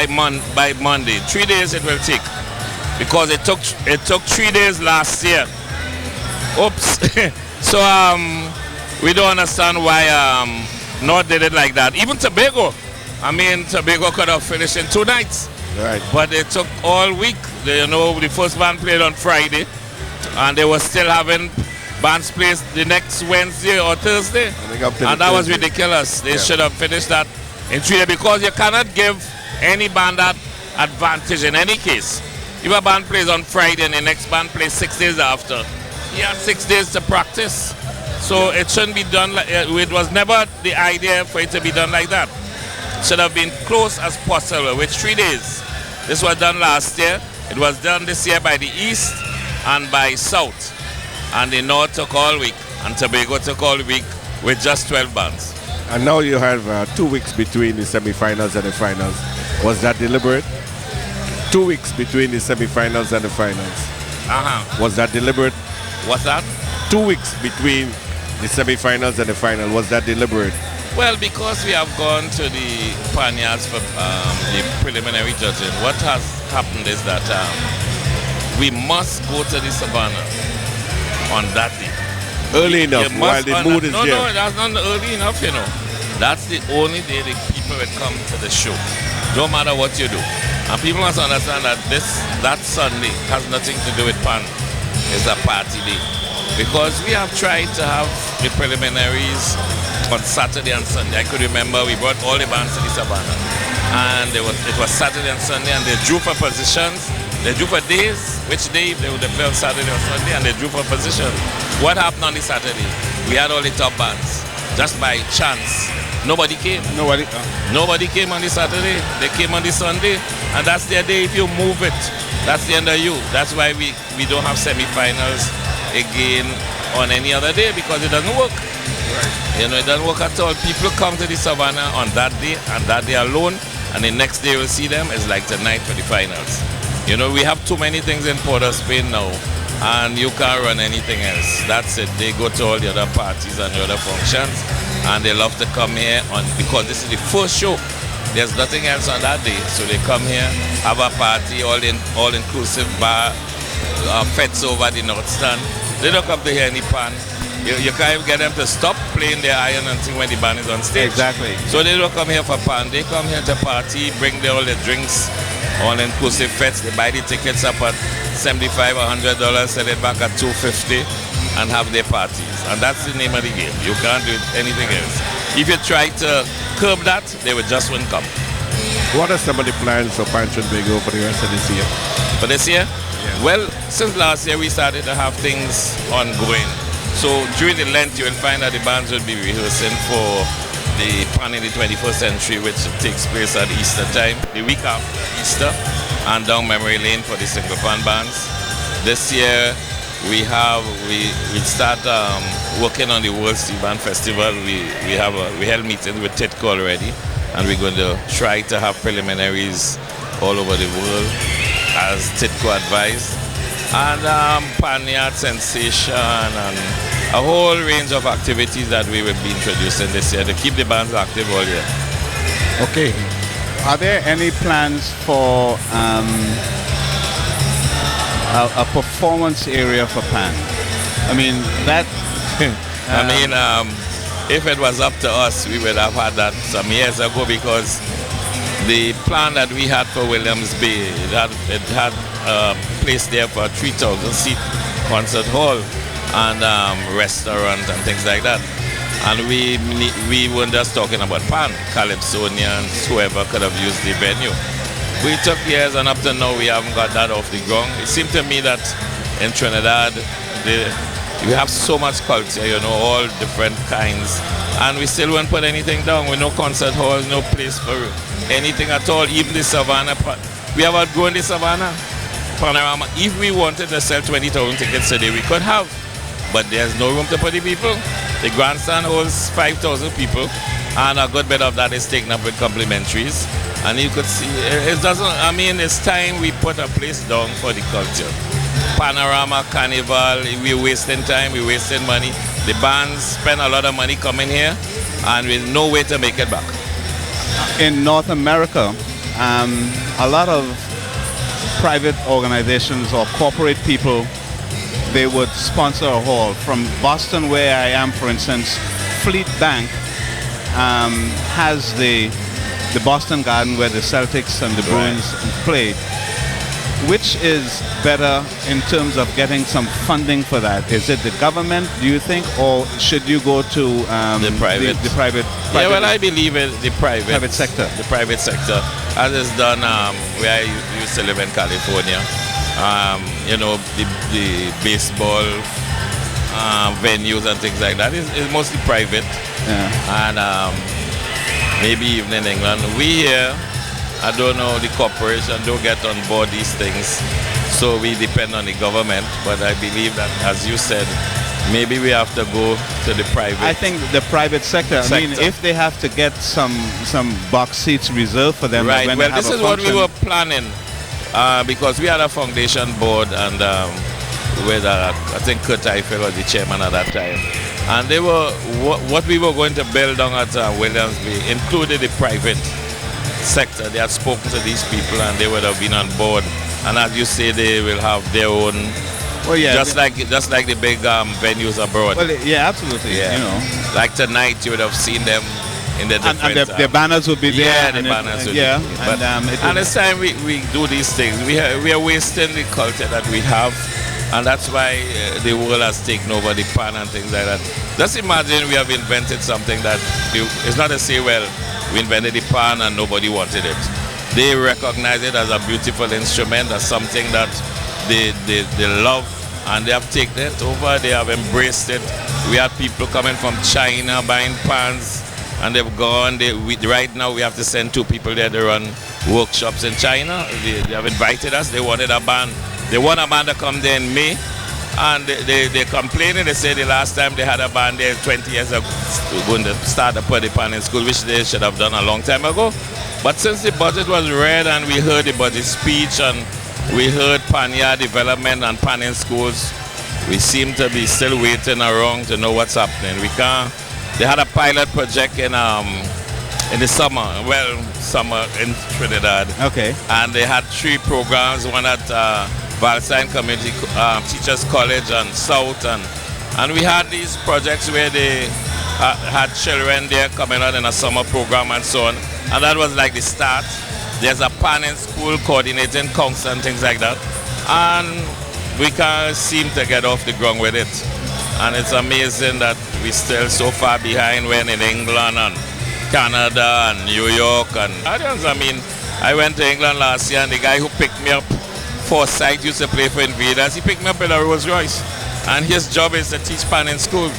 by Monday. 3 days it will take because it took 3 days last year. Oops. So we don't understand why North did it like that. Even Tobago. I mean, Tobago could have finished in 2 nights. Right. But it took all week. The first band played on Friday, and they were still having bands played the next Wednesday or Thursday. And that was ridiculous. They should have finished that in 3 days because you cannot give any band that advantage in any case. If a band plays on Friday and the next band plays 6 days after, you have 6 days to practice. So it shouldn't be done like it was never the idea for it to be done like that. It should have been close as possible with 3 days. This was done last year. It was done this year by the East and by South. And the North took all week, and Tobago took all week with just 12 bands. And now you have 2 weeks between the semi-finals and the finals. Was that deliberate? 2 weeks between the semi-finals and the finals. Was that deliberate? What's that? 2 weeks between the semi-finals and the final. Was that deliberate? Well, because we have gone to the Panyards for the preliminary judging, what has happened is that we must go to the Savannah on that day. Early enough while the mood is there. No, that's not early enough, you know. That's the only day the people will come to the show. No matter what you do. And people must understand that that Sunday has nothing to do with Pan. It's a party day. Because we have tried to have the preliminaries on Saturday and Sunday. I could remember we brought all the bands to the Savannah. And it was Saturday and Sunday, and they drew for positions. They drew for days, which day they would play on Saturday or Sunday, and they drew for position. What happened on the Saturday? We had all the top bands. Just by chance. Nobody came. Nobody came on the Saturday. They came on the Sunday, and that's their day. If you move it, that's the end of you. That's why we don't have semi-finals again on any other day, because it doesn't work. Right. You know, it doesn't work at all. People come to the Savannah on that day and that day alone, and the next day we'll see them is like tonight for the finals. You know, we have too many things in Port of Spain now, and you can't run anything else. That's it. They go to all the other parties and the other functions, and they love to come here because this is the first show. There's nothing else on that day, so they come here, have a party, all-inclusive bar, feds over the North Stand. They don't come to hear any Pan. You can't even get them to stop playing their iron and thing when the band is on stage. Exactly. So they don't come here for Pan. They come here to party, bring all the drinks, all-inclusive feds. They buy the tickets up at $75 or $100, sell it back at $250, and have their parties. And that's the name of the game. You can't do anything else. If you try to curb that, they will just won't come. What are some of the plans for Trinbago for the rest of this year? For this year? Yeah. Well, since last year we started to have things ongoing. So during the Lent you will find that the bands will be rehearsing for the Pan in the 21st Century, which takes place at Easter time, the week after Easter, and down memory lane for the single pan bands. This year we start working on the World Steel Band Festival. We held meetings with TITCO already, and we're going to try to have preliminaries all over the world as TITCO advised, and Panyard Sensation, and a whole range of activities that we will be introducing this year to keep the bands active all year. Okay. Are there any plans for a performance area for Pan? I mean, that... if it was up to us, we would have had that some years ago, because the plan that we had for Williams Bay, it had a place there for a 3,000-seat concert hall and restaurant and things like that. And we weren't just talking about Pan, Calypsonians, whoever could have used the venue. We took years, and up to now we haven't got that off the ground. It seemed to me that in Trinidad, we have so much culture, you know, all different kinds, and we still won't put anything down. With no concert halls, no place for anything at all. Even the Savannah, we have outgrown the Savannah. Panorama, if we wanted to sell 20,000 tickets today, we could have, but there's no room to put the people. The grandstand holds 5,000 people, and a good bit of that is taken up with complimentaries. And you could see, it's time we put a place down for the culture. Panorama, Carnival, we're wasting time, we're wasting money. The bands spend a lot of money coming here, and with no way to make it back. In North America, a lot of private organizations or corporate people, they would sponsor a hall. From Boston, where I am, for instance, Fleet Bank has the Boston Garden where the Celtics and the Bruins played. Which is better in terms of getting some funding for that? Is it the government, do you think, or should you go to the private? The private. Yeah, well, I believe in the private sector. The private sector, as is done where I used to live in California. You know, the baseball venues and things like that is mostly private. Yeah. And maybe even in England. We here, I don't know, the corporation don't get on board these things, so we depend on the government. But I believe that, as you said, maybe we have to go to the private. I think the private sector. I mean, if they have to get some box seats reserved for them, right? When Well, they have this is what we were planning, because we had a foundation board, and with I think Kurt Eiffel was the chairman at that time, and they were what we were going to build down at Williamsburg included the private sector. They had spoken to these people and they would have been on board, and as you say, they will have their own, just like the big venues abroad. Well, yeah, absolutely. Yeah. You know, like tonight you would have seen them in the different, and their banners would be there. Yeah, the banners would be there. But, and it's time we do these things. We are wasting the culture that we have, and that's why the world has taken over the pan and things like that. Just imagine we have invented something that it's not to say, well, we invented the pan and nobody wanted it. They recognize it as a beautiful instrument, as something that they love, and they have taken it over, they have embraced it. We have people coming from China buying pans, and they've gone. Right now we have to send 2 people there to run workshops in China. They have invited us. They wanted a band. They want a band to come there in May. And they're complaining. They say the last time they had a band there 20 years ago, going to start a party pan in school, which they should have done a long time ago. But since the budget was read and we heard the budget speech and we heard Panya development and pan in schools, we seem to be still waiting around to know what's happening. We can't. They had a pilot project in the summer in Trinidad. Okay. And they had 3 programs, one at Valsine Community Teachers College and South, and we had these projects where they had children there coming out in a summer program and so on, and that was like the start. There's a pan in school coordinating council and things like that, and we can't seem to get off the ground with it, and it's amazing that we're still so far behind when in England and Canada and New York and others. I mean, I went to England last year and the guy who picked me up, Forsyth, used to play for Invaders. He picked me up in a Rolls Royce, and his job is to teach pan in school.